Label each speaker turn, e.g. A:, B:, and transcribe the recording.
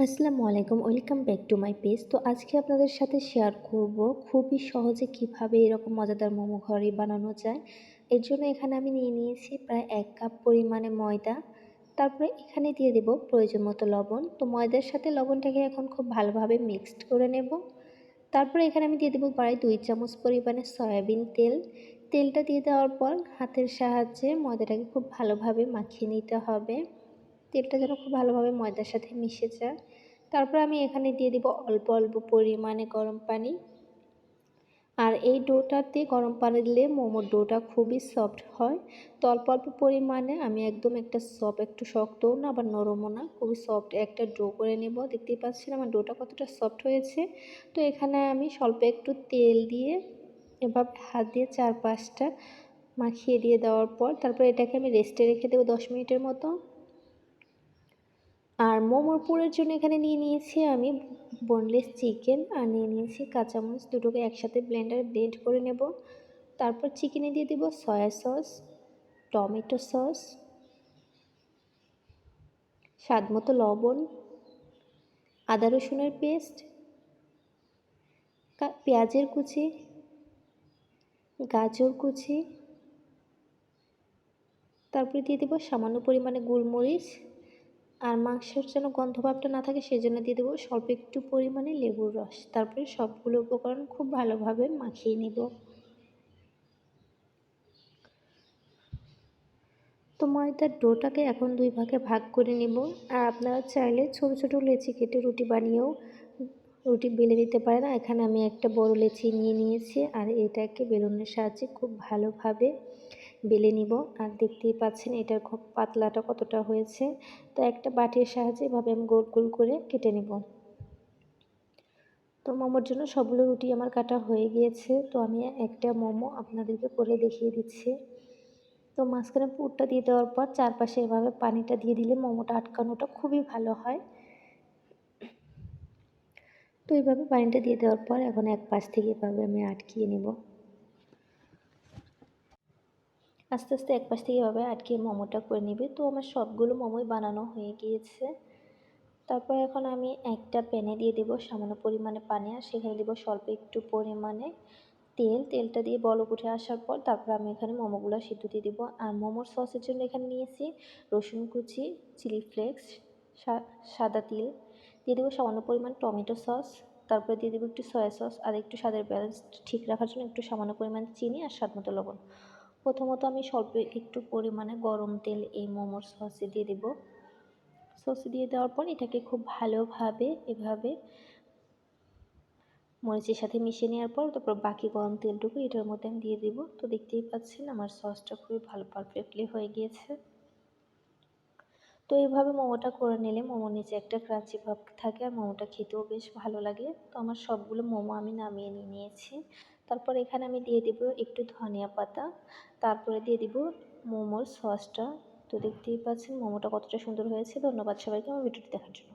A: আসসালামু আলাইকুম, welcome back to my page. তো আজকে আপনাদের সাথে শেয়ার করব খুবই সহজে কিভাবে এরকম মজাদার মোমো ঘরে বানানো যায়। এর জন্য এখানে আমি নিয়ে নিয়েছি প্রায় ১ কাপ পরিমাণে ময়দা। তারপরে এখানে দিয়ে দেব প্রয়োজন মতো লবণ। তো ময়দার সাথে লবণটাকে এখন খুব ভালোভাবে মিক্সড করে নেব। তারপরে এখানে আমি দিয়ে দেব প্রায় ২ চামচ পরিমাণে সয়াবিন তেল। তেলটা দিয়ে দেওয়ার পর হাতের সাহায্যে ময়দাটাকে খুব ভালোভাবে মাখিয়ে নিতে হবে। তেলটা যেন খুব ভালোভাবে ময়দার সাথে মিশে যায়। তারপর আমি এখানে দিয়ে দিব অল্প অল্প পরিমাণে গরম পানি। আর এই ডোটাতে গরম পানি দিলে মোমোর ডোটা খুবই সফট হয়। তো অল্প অল্প পরিমাণে আমি একদম একটু শক্তও না আবার নরমও না, খুবই সফট একটা ডো করে নেব। দেখতেই পাচ্ছেন আমার ডোটা কতটা সফট হয়েছে। তো এখানে আমি স্বল্প একটু তেল দিয়ে এভাবে হাত দিয়ে ৪-৫টা মাখিয়ে দিয়ে দেওয়ার পর তারপর এটাকে আমি রেস্টে রেখে দেবো ১০ মিনিটের মতো। আর মোমোর পুরের জন্য এখানে নিয়ে নিয়েছি আমি বোনলেস চিকেন আর নিয়ে নিয়েছি কাঁচামরিচ, দুটোকে একসাথে ব্লেন্ড করে নেব। তারপর চিকেনে দিয়ে দেব সয়া সস, টমেটো সস, স্বাদ মতো লবণ, আদা রসুনের পেস্ট, পেঁয়াজের কুচি, গাজর কুচি, তারপরে দিয়ে দেব সামান্য পরিমাণে গোলমরিচ। আর মাংসের যেন গন্ধভাবটা না থাকে সেজন্য দিয়ে দেবো স্বল্প একটু পরিমাণে লেবুর রস। তারপরে সবগুলো উপকরণ খুব ভালোভাবে মাখিয়ে নেব। তো ময়দার ডোটাকে এখন ২ ভাগে ভাগ করে নেব। আর আপনারা চাইলে ছোট ছোট লেচি কেটে রুটি বানিয়েও রুটি বেলে নিতে পারেন। এখানে আমি একটা বড় লেচি নিয়ে নিয়েছি আর এটাকে বেলুনের সাহায্যে খুব ভালোভাবে বেলে নিব। আর দেখতেই পাচ্ছেন এটার খুব পাতলাটা কতটা হয়েছে। তো একটা বাটির সাহায্যে এভাবে আমি গোল গোল করে কেটে নেব। তো মোমোর জন্য সবগুলো রুটি আমার কাটা হয়ে গিয়েছে। তো আমি একটা মোমো আপনাদেরকে করে দেখিয়ে দিচ্ছি। তো মাঝখানে পুরটা দিয়ে দেওয়ার পর চারপাশে এভাবে পানিটা দিয়ে দিলে মোমোটা আটকানোটা খুবই ভালো হয়। তো এইভাবে পানিটা দিয়ে দেওয়ার পর এখন এক পাশ থেকে এভাবে আমি আটকিয়ে নেব। আস্তে আস্তে এক পাশ থেকে এভাবে আটকিয়ে মোমোটা করে নেবে। তো আমার সবগুলো মোমোই বানানো হয়ে গিয়েছে। তারপর এখন আমি একটা প্যানে দিয়ে দেব সামান্য পরিমাণে পানি আর সেখানে দেব স্বল্প একটু পরিমাণে তেলটা দিয়ে বলক উঠে আসার পর তারপর আমি এখানে মোমোগুলো সিদ্ধ দিয়ে দেবো। আর মোমোর সসের জন্য এখানে নিয়েছি রসুন কুচি, চিলি ফ্লেক্স, সাদা তিল, দিয়ে দেবো সামান্য পরিমাণ টমেটো সস, তারপরে দিয়ে দেবো একটু সয়া সস আর একটু স্বাদের ব্যালেন্স ঠিক রাখার জন্য একটু সামান্য পরিমাণ চিনি আর স্বাদ মতো লবণ। প্রথমত আমি স্বল্প একটু পরিমাণে গরম তেল এই মোমোর সসে দিয়ে দেবো। সসে দিয়ে দেওয়ার পর এটাকে খুব ভালোভাবে এভাবে মরিচের সাথে মিশিয়ে নেওয়ার পর তারপর বাকি গরম তেলটুকু এটার মধ্যে আমি দিয়ে দিব। তো দেখতেই পাচ্ছেন আমার সসটা খুবই ভালো পারফেক্টলি হয়ে গিয়েছে। তো এইভাবে মোমোটা করে নিলে মোমোর নিচে একটা ক্রাঞ্চি ভাব থাকে আর মোমোটা খেতেও বেশ ভালো লাগে। তো আমার সবগুলো মোমো আমি নামিয়ে নিয়েছি। তারপর এখানে আমি দিয়ে দিব একটু ধনিয়া পাতা, তারপরে দিয়ে দিব মোমোর সসটা। তো দেখতেই পাচ্ছেন মোমোটা কতটা সুন্দর হয়েছে। ধন্যবাদ সবাইকে আমার ভিডিওটি দেখার জন্য।